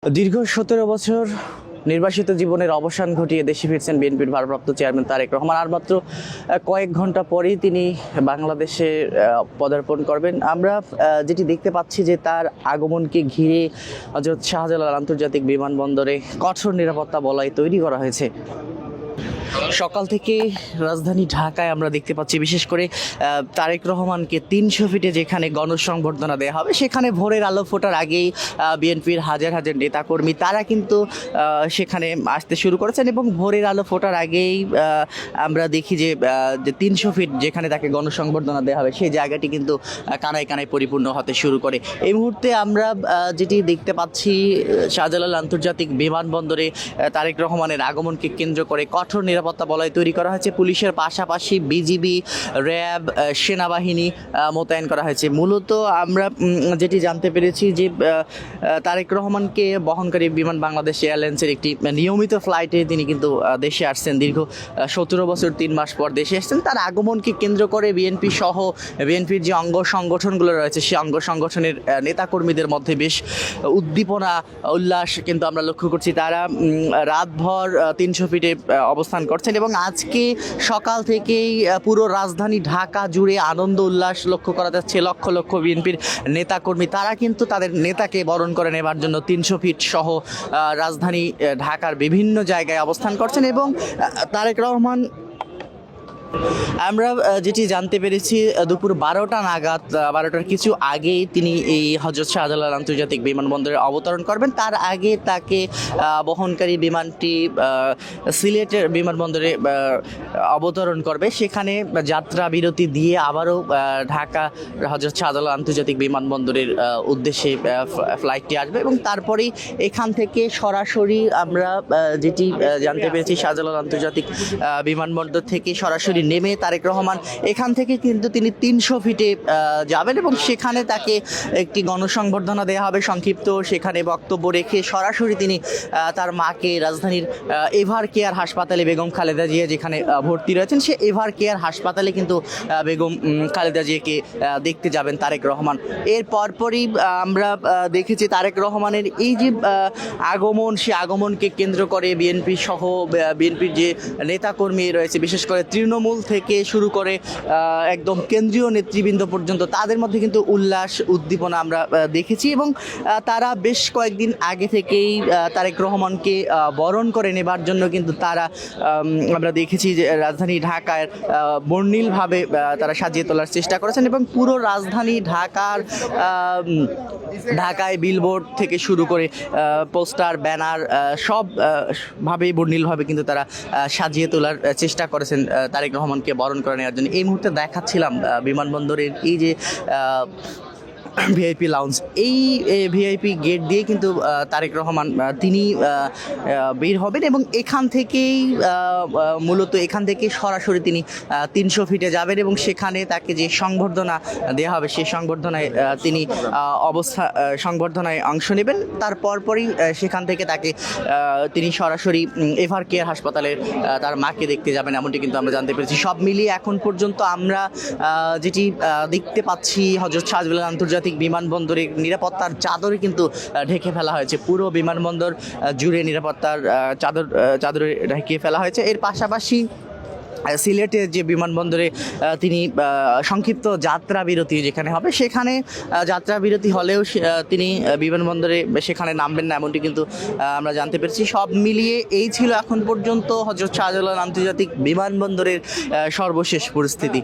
দীর্ঘ 17 বছর নির্বাসিত জীবনের অবসান ঘটিয়ে দেশে ফিরছেন বিএনপির ভারপ্রাপ্ত চেয়ারম্যান তারেক রহমান। আর মাত্র কয়েক ঘন্টা পরেই তিনি বাংলাদেশে পদার্পণ করবেন। আমরা যেটি দেখতে পাচ্ছি যে তার আগমনকে ঘিরে হযরত শাহজালাল আন্তর্জাতিক বিমানবন্দরে কঠোর নিরাপত্তা বলয় তৈরি করা হয়েছে। সকাল থেকে রাজধানী ঢাকায় আমরা দেখতে পাচ্ছি বিশেষ করে তারেক রহমানকে 300 ফিটে যেখানে গণসংবর্ধনা দেওয়া হবে, সেখানে ভোরের আলো ফোটার আগেই বিএনপির হাজার হাজার নেতাকর্মী তারা কিন্তু সেখানে আসতে শুরু করেছেন এবং ভোরের আলো ফোটার আগেই আমরা দেখি যে 300 ফিট যেখানে তাকে গণসংবর্ধনা দেওয়া হবে সেই জায়গাটি কিন্তু কানায় কানায় পরিপূর্ণ হতে শুরু করে। এই মুহূর্তে আমরা যেটি দেখতে পাচ্ছি শাহজালাল আন্তর্জাতিক বিমানবন্দরে তারেক রহমানের আগমনকে কেন্দ্র করে কঠোর নিরাপত্তা বলয় তৈরি করা হয়েছে। পুলিশের পাশাপাশি বিজিবি, র্যাব, সেনাবাহিনী মোতায়েন করা হয়েছে। মূলত আমরা যেটি জানতে পেরেছি যে তারেক রহমানকে বহনকারী বিমান বাংলাদেশ এয়ারলাইন্সের একটি নিয়মিত ফ্লাইটে তিনি কিন্তু দেশে আসছেন। দীর্ঘ 17 বছর 3 মাস পর দেশে আসছেন। তার আগমনকে কেন্দ্র করে বিএনপি সহ বিএনপির যে অঙ্গ সংগঠনগুলো রয়েছে সেই অঙ্গ সংগঠনের নেতাকর্মীদের মধ্যে বেশ উদ্দীপনা উল্লাস কিন্তু আমরা লক্ষ্য করছি। তারা রাতভর 300 ফিটে অবস্থান করছেন এবং আজকে সকাল থেকেই পুরো রাজধানী ঢাকা জুড়ে আনন্দ উল্লাস লক্ষ্য করা যাচ্ছে। লক্ষ লক্ষ বিএনপির নেতাকর্মী তারা কিন্তু তাদের নেতাকে বরণ করে নেবার জন্য 300 ফিট সহ রাজধানী ঢাকার বিভিন্ন জায়গায় অবস্থান করছেন এবং তারেক রহমান আমরা যেটি জানতে পেরেছি দুপুর 12টা নাগাদ 12টার কিছু আগেই তিনি এই হযরত শাহজালাল আন্তর্জাতিক বিমানবন্দরে অবতরণ করবেন। তার আগে তাকে বহনকারী বিমানটি সিলেটের বিমানবন্দরে অবতরণ করবে। সেখানে যাত্রা বিরতি দিয়ে আবারও ঢাকা হযরত শাহজালাল আন্তর্জাতিক বিমানবন্দরের উদ্দেশ্যে ফ্লাইটটি আসবে এবং তারপরেই এখান থেকে সরাসরি আমরা যেটি জানতে পেরেছি শাহজালাল আন্তর্জাতিক বিমানবন্দর থেকে সরাসরি নেমে তারেক রহমান এখান থেকে কিন্তু তিনি 300 ফিটে যাবেন এবং সেখানে তাকে একটি গণসংবর্ধনা দেওয়া হবে সংক্ষিপ্ত। সেখানে বক্তব্য রেখে সরাসরি তিনি তার মাকে রাজধানীর এভার কেয়ার হাসপাতালে বেগম খালেদা জিয়া যেখানে ভর্তি রয়েছেন সে এভার কেয়ার হাসপাতালে কিন্তু বেগম খালেদা জিয়াকে দেখতে যাবেন তারেক রহমান। এর পরপরই আমরা দেখেছি তারেক রহমানের এই যে আগমন, সে আগমনকে কেন্দ্র করে বিএনপি সহ বিএনপির যে নেতাকর্মী রয়েছে বিশেষ করে তৃণমূল থেকে শুরু করে একদম কেন্দ্রীয় নেতৃবৃন্দ পর্যন্ত তাদের মধ্যে কিন্তু উল্লাস উদ্দীপনা আমরা দেখেছি এবং তারা বেশ কয়েকদিন আগে থেকেই তারেক রহমানকে বরণ করে নেবার জন্য কিন্তু তারা আমরা দেখেছি যে রাজধানী ঢাকায় বর্ণিলভাবে তারা সাজিয়ে তোলার চেষ্টা করেছেন এবং পুরো রাজধানী ঢাকায় বিলবোর্ড থেকে শুরু করে পোস্টার, ব্যানার সবভাবেই বর্ণিলভাবে কিন্তু তারা সাজিয়ে তোলার চেষ্টা করেছেন তারেক রহমানকে বরণ করে নেওয়ার জন্য। এই মুহূর্তে দেখাচ্ছিলাম বিমানবন্দরের এই যে ভিআইপি লাউঞ্জ, এই ভিআইপি গেট দিয়ে কিন্তু তারেক রহমান তিনি বের হবেন এবং এখান থেকেই মূলত এখান থেকে সরাসরি তিনি 300 ফিটে যাবেন এবং সেখানে তাকে যে সংবর্ধনা দেওয়া হবে সেই সংবর্ধনায় তিনি সংবর্ধনায় অংশ নেবেন। তার পরপরই সেখান থেকে তাকে তিনি সরাসরি এভার কেয়ার হাসপাতালে তার মাকে দেখতে যাবেন এমনটি কিন্তু আমরা জানতে পেরেছি। সব মিলিয়ে এখন পর্যন্ত আমরা যেটি দেখতে পাচ্ছি হযরত শাহজালাল আন্তর্জাতিক বিমানবন্দরের নিরাপত্তার চাদরে কিন্তু ঢেকে ফেলা হয়েছে। পুরো বিমানবন্দর জুড়ে নিরাপত্তার চাদরে ঢেকে ফেলা হয়েছে। এর পাশাপাশি সিলেটের যে বিমানবন্দরে তিনি সংক্ষিপ্ত যাত্রা বিরতি যেখানে হবে সেখানে যাত্রা বিরতি হলেও তিনি বিমানবন্দরে সেখানে নামবেন না এমনটি কিন্তু আমরা জানতে পেরেছি। সব মিলিয়ে এই ছিল এখন পর্যন্ত হযরত শাহজালাল আন্তর্জাতিক বিমানবন্দরের সর্বশেষ পরিস্থিতি।